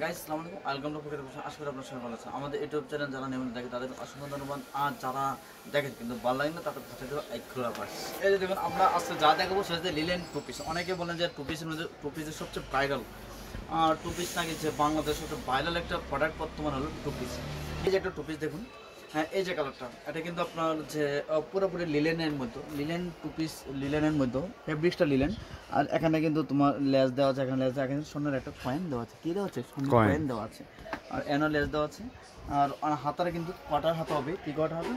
Guys আসসালামু আলাইকুম welcome to ফুকের ভাষা। আশা করি আপনারা সবাই ভালো আছেন। আমাদের ইউটিউব চ্যানেল যারা নিয়মিত দেখে তাদের অসংখ্য ধন্যবাদ। আর যারা দেখেন কিন্তু ভালো লাগে না তাদের ভাষা দেওয়া এক খোলা পাস। এই যে দেখুন আমরা আজকে যা দেখাবো সেটা হচ্ছে লিলেন টু পিস। অনেকে বলেন যে টু পিসের মধ্যে টু পিসের সবচেয়ে ভাইরাল টু পিস নাকি যে বাংলাদেশের সবচেয়ে ভাইরাল একটা প্রোডাক্ট বর্তমান হলো টু পিস। এই যে একটা টু পিস দেখুন, হ্যাঁ এই যে কালারটা এটা কিন্তু আপনার যে পুরোপুরি লিলেনের মতো, লিলেন টু পিস লিলেনের মতো, ফেব্রিক্সটা লিলেন। আর এখানে কিন্তু তোমার লেস দেওয়া আছে, এখানে লেস দেওয়া, এখানে সোনার একটা কয়েন দেওয়া আছে। কী দেওয়া আছে? সোনার কয়েন দেওয়া আছে। আর এনও লেস দেওয়া আছে। আর হাতারে কিন্তু কটার হাতা হবে, কি কটা হবে,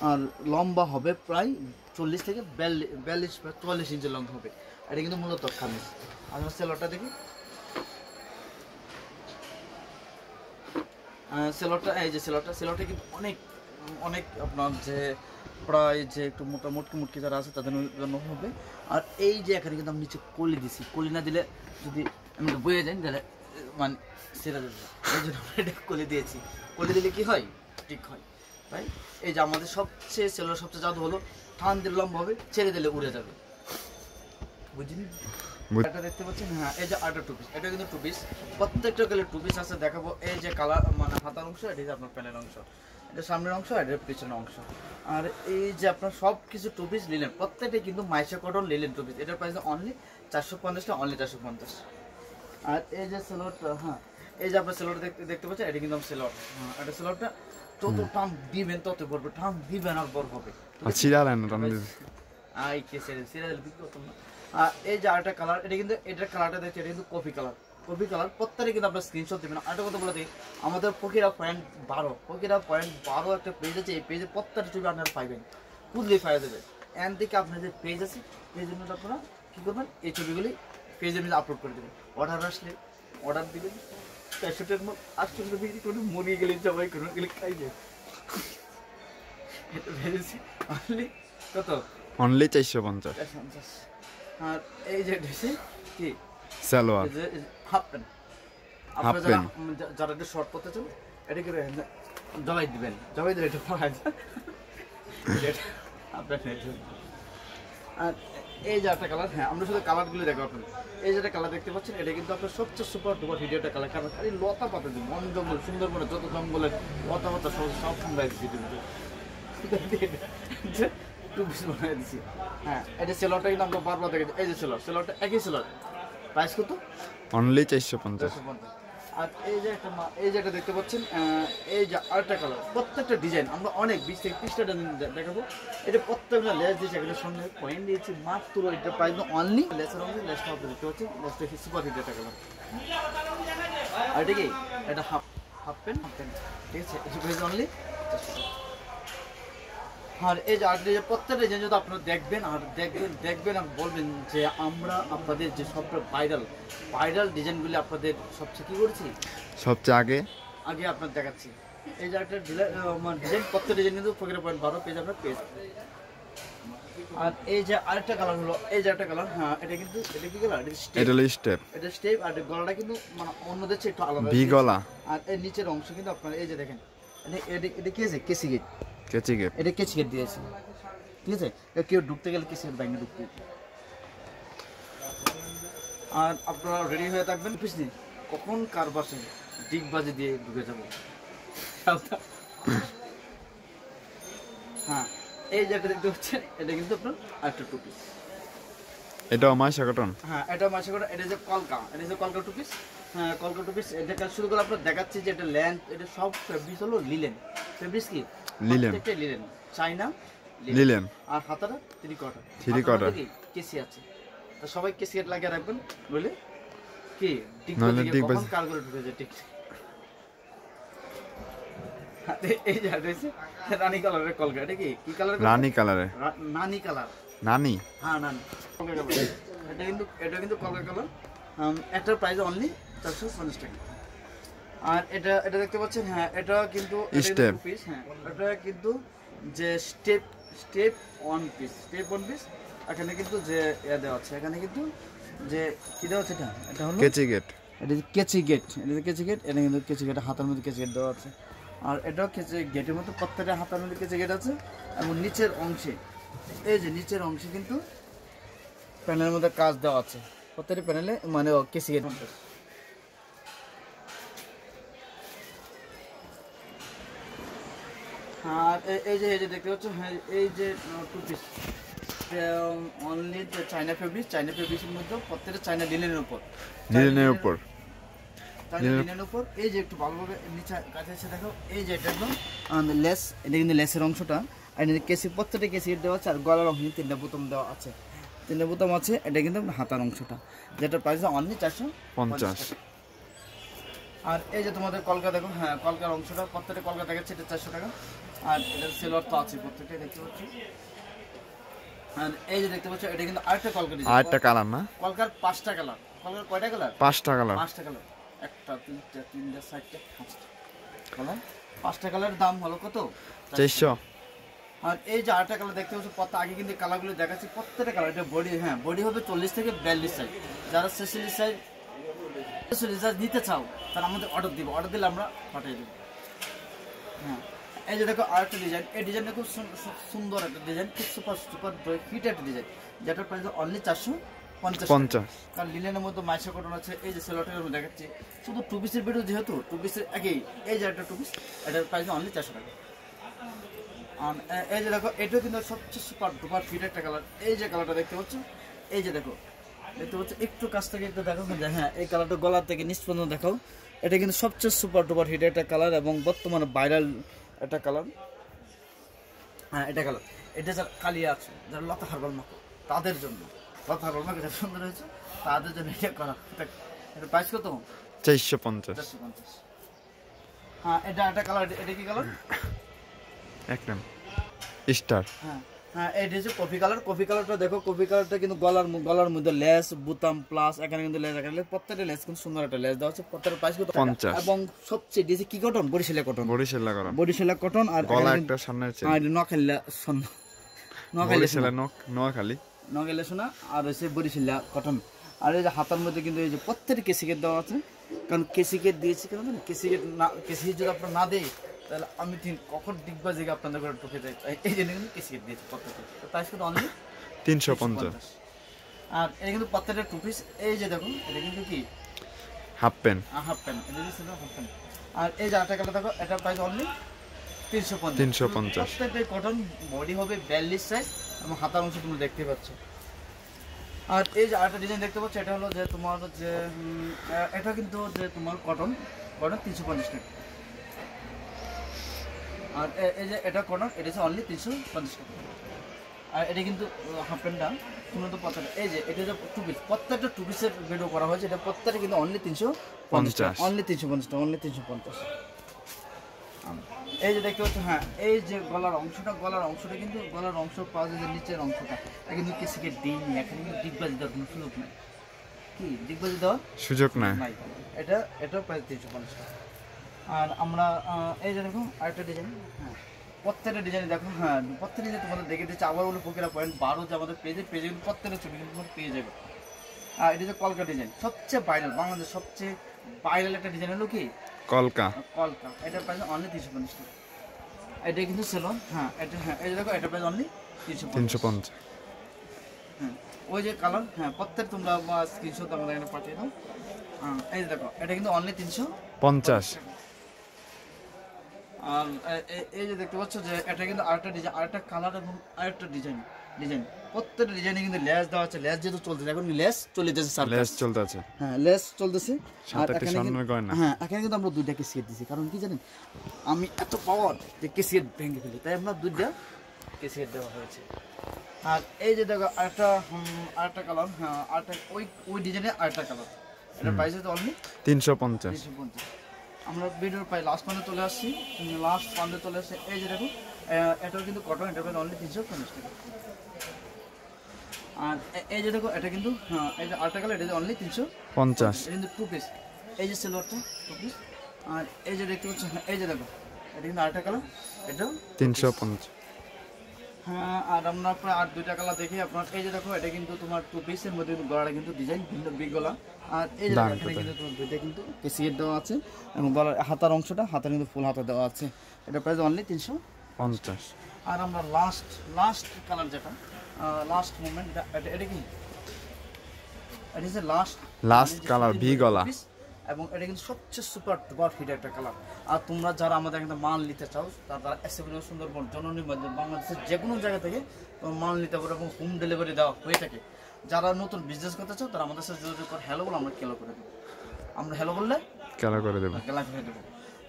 আর লম্বা হবে প্রায় 40 থেকে 42 ইঞ্চি লম্বা হবে। এটা কিন্তু মূলত খামিজ। আর সেলরটা দেখি, সেলরটা এই যে সেলরটা কিন্তু অনেক অনেক আপনার যে প্রায় যে একটু মুটকি যারা আছে তাদের জন্য হবে। আর এই যে এখানে কিন্তু আমি নিচে কলি দিছি, কলি না দিলে যদি আমি বয়ে যাই তাহলে মানে সেটা দেবে, এই জন্য আমরা এটা কলি দিয়েছি। কলি দিলে কি হয়, ঠিক হয়। তাই এই যে আমাদের সবচেয়ে সেলর সবচেয়ে জাদু হলো টান দিলে লম্বা হবে, ছেড়ে দিলে উড়ে যাবে, বুঝলি? এটা দেখতে পাচ্ছেন, হ্যাঁ এই যে আরেকটা টু পিস, এটা কিন্তু টু পিস, প্রত্যেকটা কালার টু পিস আছে। দেখাবো এই যে কালার মানে হাতার অংশ, এটা আপনার প্যানেল অংশ, এটা সামনের অংশ, এটা পিছনের অংশ। আর এই যে আপনার সব কিছু টু পিস লিলেন, প্রত্যেকটাই কিন্তু Maisha cotton linen two piece. এটার প্রাইস অনলি 450 টাকা, অনলি 450। আর এই যে সেলরটা, হ্যাঁ এই যে আপনার সেলর দেখতে পাচ্ছেন, এটা কিন্তু সেলর। হ্যাঁ এটা সেলরটা যত টান দিবেন তত বড়, টান দিবেন আর বড় হবে। আই কে সিরিয়াল বিক্রি করতাম না। আর এই যে আরেকটা কালার, এটা কিন্তু এটার কালারটা দেখছি, এটা কিন্তু কফি কালার। কফি কালার প্রত্যেকটা কিন্তু আপনার স্ক্রিনশট দেবেন। আরেকটা কথা বলে দিই, আমাদের ফকিরা.12 একটা পেজ আছে। এই পেজে প্রত্যেকটা ছবি আপনারা পাইবেন, খুঁজলেই পাওয়া যাবে। এন থেকে আপনার যে পেজ আছে, পেজের মধ্যে আপনারা কী করবেন, এই ছবিগুলি পেজের মধ্যে আপলোড করে দেবেন। অর্ডার আসলে অর্ডার দেবেন, 400 টাকার মতো 800 টাকা বিক্রি করুন, মুরগি গেলে জবাই করুন, গেলে খাইবে। এটা ভেবেছি অনলি কত, অনলি 450। আর এই যে ড্রেসে কি সালোয়ার, হাফ প্যান্ট। আপনারা যারা একটু শর্ট করতে চান এটা কি জবাই দিবেন, জবাই দিলে এটা পড়া যায়। আর এই যে একটা কালার, হ্যাঁ আমরা শুধু কালারগুলো দেখবো আপনার। এই যে একটা কালার দেখতে পাচ্ছেন, এটা কিন্তু আপনার সবচেয়ে সুপার ডুপার ভিডিও একটা কালার। কারণ খালি লতা পাতা দিন, বন জঙ্গল সুন্দরবনে যত জঙ্গলের লতা পাতা সব সুন্দর ভিডিও টু পিস বানিয়ে দিচ্ছি। হ্যাঁ এটা সেলরটা কিন্তু আমরা বারবার দেখেছি। এই যে সেলরটা একই সেলর, প্রাইস কত? অনলি 450। আর এই যে একটা দেখতে পাচ্ছেন, এই যে আরেকটা কালার, প্রত্যেকটা ডিজাইন আমরা অনেক 20 থেকে 30টা দেখাবো। এটা প্রত্যেকটা লেস দিয়েছে, এখানে সঙ্গে কয়েন দিয়েছি মাত্র। এটা প্রাইস অনলি লেসের অংশ, লেসটা আপনি দেখতে পাচ্ছেন, লেসটা সুপার হিট একটা কালার। আর এটা কি, এটা হাফ প্যান্ট, ঠিক আছে, এটা প্রাইস অনলি। আর এই যে আর্ট প্রত্যেকটা ডিজাইন যদি আপনারা দেখবেন আর দেখবেন আর বলবেন যে আমরা আপনাদের যে সবচেয়ে ভাইরাল ডিজাইনগুলি আপনাদের সবচেয়ে কী করছি, সবচেয়ে আগে আপনার দেখাচ্ছি। এই যে একটা ডিজাইন, প্রত্যেকটা ডিজাইন কিন্তু ফকিরা.12 পেজ আপনার পেজ। আর এই যে আরেকটা কালার হলো, এই যে একটা কালার, হ্যাঁ এটা কিন্তু এটা কি কালার, এটা স্টেপ। আর গলাটা কিন্তু মানে অন্যদের চেয়ে একটু আলাদা, ভি গলা। আর এর নিচের অংশ কিন্তু আপনার এই যে দেখেন, এটা কি আছে, কেসি গেট, এটা কেচি গেট দিয়েছে, ঠিক আছে। কেউ ঢুকতে গেলে কেসি গেট বাইরে ঢুকতে। আর আপনারা রেডি হয়ে থাকবেন, পিছনে কখন কার বাসে ডিগবাজি দিয়ে ঢুকে যাবো। হ্যাঁ এই যে একটা দেখতে পাচ্ছেন, এটা কিন্তু আপনার আরেকটা টু পিস। এটাও মাইশা কটন, হ্যাঁ এটাও মাইশা কটন। এটা যে কলকা, টু পিস। হ্যাঁ কলকা টু পিস। এটা শুরু করে আপনার দেখাচ্ছি যে এটা লেন্থ, এটা সব ফেব্রিক্স হলো লিলেন। ফেব্রিক্স কি লিলেন, চাইনা লিলেন। আর হাতাটা থ্রি কোয়ার্টার কেসি আছে। তো সবাই কেসি গেট লাগিয়ে রাখবেন, বলে কি কখন কার করে ঢুকে যায় ঠিক। এই যে রানী কালারের কলকা, এটা কি কালার, নানি কালার, হ্যাঁ নানি। এটা কিন্তু কলকা কালার। একটার প্রাইস অনলি 450 টাকা। আর এটা দেখতে পাচ্ছেন, হ্যাঁ এটা কিন্তু টু পিস। হ্যাঁ এটা কিন্তু যে স্টেপ ওয়ান পিস। এখানে কিন্তু যে দেওয়া আছে, এখানে কিন্তু যে কি দেওয়া আছে, এটা হলো কেচি গেট। এটা কেচি গেট, এটা কিন্তু কেচি গেট, হাতের মধ্যে কেচি গেট দেওয়া আছে। আর এটাও কেচি গেটের মতো, প্রত্যেকটা হাতের মধ্যে কেচি গেট আছে। এবং নিচের অংশে, এই যে নিচের অংশে কিন্তু প্যানেলের মধ্যে কাজ দেওয়া আছে, প্রত্যেকটা প্যানেলে মানে কেসি গেট। আর এই যে দেখতে পাচ্ছ, হ্যাঁ এই যে টু পিস অনলি চাইনা ফেব্রিক্সের মধ্যে প্রত্যেকটা চাইনা লিনেনের উপর, লিনেনের উপর লিনেনের উপর। এই যে একটু ভালোভাবে নিচে কাছে এসে দেখো, এই যে এটা একদম লেস, এটা কিন্তু লেসের অংশটা, আর কেসি প্রত্যেকটা কেসি দেওয়া আছে, আর গলার অংশ 3টা বোতাম দেওয়া আছে, 3টা বোতাম আছে। এটা কিন্তু হাতার অংশটা, যেটা প্রাইস অনলি 450 টাকা। আর এই যে তোমাদের কলকা দেখো, হ্যাঁ কলকার অংশটা প্রত্যেকটা কলকা দেখাচ্ছে, এটা 400 টাকা। আর এটার সেলোয়ার তো আছে প্রত্যেকটাই দেখতে পাচ্ছ। আর এই যে দেখতে পাচ্ছ, এটা কিন্তু আরেকটা কলকা ডিজাইন, আরেকটা কালার না, কলকার 5টা কালার। কলকার কয়টা কালার? 5টা কালার। 5টা কালার, 1টা 2টা 3টা 4টা 5টা কালার। 5টা কালারের দাম হলো কত? 400। আর এই যে আরেকটা কালার দেখতে পাচ্ছ, আগে কিন্তু কালারগুলো দেখাচ্ছি প্রত্যেকটা কালার। এটা বডি, হ্যাঁ বডি হবে 40 থেকে 42 সাইজ। যারা 46 সাইজ নিতে চাও তারা আমাদের অর্ডার দিব, অর্ডার দিলে আমরা পাঠিয়ে দেবো। হ্যাঁ এই যে দেখো আরেকটা ডিজাইন, এই ডিজাইনটা খুব সুন্দর একটা ডিজাইন, খুব সুপার হিট একটা ডিজাইন, যেটার প্রাইস অনলি 450। কারণ লিনেনের মধ্যে মাইশা কটন আছে। এই যে সেলোয়ারটার মধ্যে দেখাচ্ছি, শুধু টু পিসের ভিডিও, যেহেতু টু পিসের একই। এই যে একটা টু পিস, এটার প্রাইস অনলি 400 টাকা। আর এই যে দেখো, এটাও কিন্তু সবচেয়ে সুপার ডুপার হিট একটা কালার। এই যে কালারটা দেখতে পাচ্ছ, এই যে দেখো দেখতে পাচ্ছ, একটু কাছ থেকে একটু দেখো, হ্যাঁ এই কালারটা গলার থেকে নিচ পর্যন্ত দেখাও। এটা কিন্তু সবচেয়ে সুপার ডুপার হিট একটা কালার, এবং বর্তমানে ভাইরাল একটা কালার। হ্যাঁ এটা কালার, এটা যারা কালিয়া আছে, যারা লতা হারবাল মাখো তাদের জন্য, লতা হারবাল মাখো যারা সুন্দর হয়েছে তাদের জন্য এটা করা। এটা প্রাইস কত? 450। হ্যাঁ এটা একটা কালার, এটা কি কালার? একদম স্টার। হ্যাঁ হ্যাঁ এটা হচ্ছে কফি কালার। কফি কালারটা দেখো, কফি কালারটা কিন্তু গলার মধ্যে লেস বুতাম প্লাস, এখানে কিন্তু লেস, এখানে প্রত্যেকটা লেস কিন্তু সুন্দর একটা লেস দেওয়া আছে। প্রত্যেকটা প্রাইস কত? 50। এবং সবচেয়ে ডিজে কি কটন? বরিশালা কটন। বরিশালা কটন। আর গলা একটা সামনে আছে, আর নোয়াখালী সোনা, আর হচ্ছে বরিশালা কটন। আর এই যে হাতার মধ্যে কিন্তু এই যে প্রত্যেকটা কেসিকেট দেওয়া আছে। কারণ কেসিকেট দিয়েছি কেন জানেন? কেসিকেট যদি আপনার না দেয় তাহলে আমি কখন ডিগবাজি আপনাদের ঘরে ঢুকে যাই, এই জন্য কিন্তু কেসিকেট দিয়েছি প্রত্যেকটা। প্রাইস কিন্তু অনলি 350। আর এটা কিন্তু প্রত্যেকটা টু পিস। এই যে দেখুন, এটা কিন্তু কি হাফ প্যান্ট, এটা হচ্ছে হাফ প্যান্ট। আর এই যে আরেকটা কালার দেখো, এটা প্রাইস অনলি 350। প্রত্যেকটাই কটন, বডি হবে 42 সাইজ, এবং হাতার অংশ তুমি দেখতে পাচ্ছ। আর এই যে আরেকটা ডিজাইন দেখতে পাচ্ছ, এটা হলো যে তোমার যে এটা কিন্তু যে তোমার কটন 350 টাকা। আর এই যে এটা কটন, এটা হচ্ছে অনলি 350 টাকা। আর এটা কিন্তু হাফ প্যান্টটা শুনে তো প্রত্যেকটা, এই যে এটা যে টু পিস, প্রত্যেকটা টু পিসের ভিডিও করা হয়েছে। এটা প্রত্যেকটা কিন্তু অনলি 350, অনলি 350। এই যে দেখতে পাচ্ছ, হ্যাঁ এই যে গলার অংশটা কিন্তু গলার অংশ পাওয়া যায়, যে নিচের অংশটা কিন্তু কেসিকে দিইনি, এখানে কিন্তু ডিগবাজি দেওয়ার কোনো সুযোগ নেই। কি ডিগবাজি দেওয়ার সুযোগ নাই। এটা প্রায় 350 টাকা। আর আমরা এই যে দেখো আরেকটা ডিজাইন, হ্যাঁ প্রত্যেকটা ডিজাইন দেখো, হ্যাঁ প্রত্যেকটা ডিজাইন তোমাদের দেখে দিচ্ছি। আবার বলে ফকিরা পয়েন্ট 12 যে আমাদের পেজে কিন্তু প্রত্যেকটা ছবি কিন্তু তোমার পেয়ে যাবে। আর এটা যে কলকা ডিজাইন, সবচেয়ে ভাইরাল, বাংলাদেশ সবচেয়ে ভাইরাল একটা ডিজাইন হলো কি কলকা। এটা প্রাইস অনলি 350 টাকা। এটা কিন্তু সেলন, হ্যাঁ এটা, হ্যাঁ এই যে দেখো, এটা প্রাইস অনলি 350। হ্যাঁ ওই যে কালার, হ্যাঁ প্রত্যেক তোমরা স্ক্রিনশট আমাদের এখানে পাঠিয়ে দাও। এই যে দেখো, এটা কিন্তু অনলি 350। আর এই যে দেখতে পাচ্ছ, যে এটা কিন্তু আরেকটা ডিজাইন, আরেকটা কালার, এবং আরেকটা ডিজাইন। প্রত্যেকটা ডিজাইনে কিন্তু লেস দেওয়া আছে। লেস যেহেতু চলতেছে, এখন লেস চলতেছে, হ্যাঁ লেস চলতেছে। আর এখানে কিন্তু আমরা 2টা কেসিয়েট দিছি। কারণ কি জানেন, আমি এত পাওয়ার যে কেসিয়েট ভেঙে ফেলি, তাই আমরা 2টা কেসিয়েট দেওয়া হয়েছে। আর এই যে দেখো আরেকটা কালার, হ্যাঁ আরেকটা ওই ডিজাইনের আরেকটা কালার। এটা প্রাইস হচ্ছে অনলি 350। আমরা ভিডিওর প্রায় লাস্ট পয়েন্টে চলে আসছি। এই যে দেখো, এটাও কিন্তু কটন, এটা প্রাইস অনলি 350 টাকা। আর এই যে দেখো, এটা কিন্তু হ্যাঁ এই যে আরেকটা কালার, এটা অনলি 350। এটা কিন্তু টু পিস, এই যে সেলোয়ারটা টু পিস। আর এই যে দেখতে পাচ্ছ, এই যে দেখো, এটা কিন্তু আরেকটা কালার, এটাও 350। হ্যাঁ আর আমরা প্রায় 2টা কালার দেখি আপনার। এই যে দেখো, এটা কিন্তু তোমার টু পিসের মধ্যে গলাটা কিন্তু ডিজাইন ভিন্ন, বিগ গলা। আর এই যে এখানে কিন্তু তোমার 2টা কিন্তু কেসিয়েট দেওয়া আছে, এবং গলার হাতার অংশটা, হাতার কিন্তু ফুল হাতা দেওয়া আছে। এটা প্রাইস অনলি 350। আর আমরা লাস্ট কালার যেটা, লাস্ট মোমেন্ট, এটা কি, এটা হচ্ছে লাস্ট কালার, ভি গলা। এবং এটা কিন্তু সবচেয়ে সুপার ডুপার হিট একটা কালার। আর তোমরা যারা আমাদের একটা মাল নিতে চাও তারা এসএফএল সুন্দরবন জননী বাংলাদেশের যে কোনো জায়গা থেকে তোমরা মাল নিতে পারো এবং হোম ডেলিভারি দেওয়া হয়ে থাকে। যারা নতুন বিজনেস করতে চাও তারা আমাদের সাথে যোগাযোগ করে হ্যালো বলে আমরা কেলা করে দেবো। আমরা হ্যালো বললে খেলা করে দেবো। খেলা করে দেবো,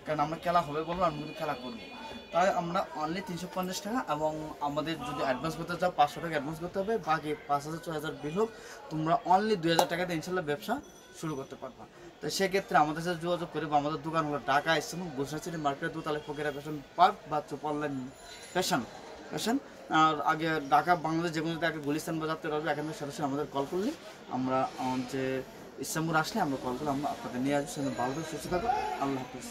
কারণ আমরা খেলা হবে বলবো আমরা কিন্তু খেলা করবো। তাই আমরা অনলি 350 টাকা, এবং আমাদের যদি অ্যাডভান্স করতে চাও 500 টাকা অ্যাডভান্স করতে হবে, বাকি 5000 6000 বিল হোক, তোমরা অনলি 2000 টাকাতে ইনশাল্লাহ ব্যবসা শুরু করতে পারবা। তো সেক্ষেত্রে আমাদের সাথে যোগাযোগ করে বা আমাদের দোকান হলো ঢাকা ইসলাম গুজরাট মার্কেট দোতলা ফকিরা ফ্যাশন পার্ক বা চুপ অনলাইন ফ্যাশন। আর আগে ঢাকা বাংলাদেশ যে কোনো আগে গুলিস্তান বাজারতে পারবে, এখান থেকে সরাসরি আমাদের কল করলে আমরা যে ইসলামপুর আসলে আমরা কল করলে আমরা আপনাদের নিয়ে আসবো। ভালো সুস্থ থাকো, আল্লাহ হাফিজ।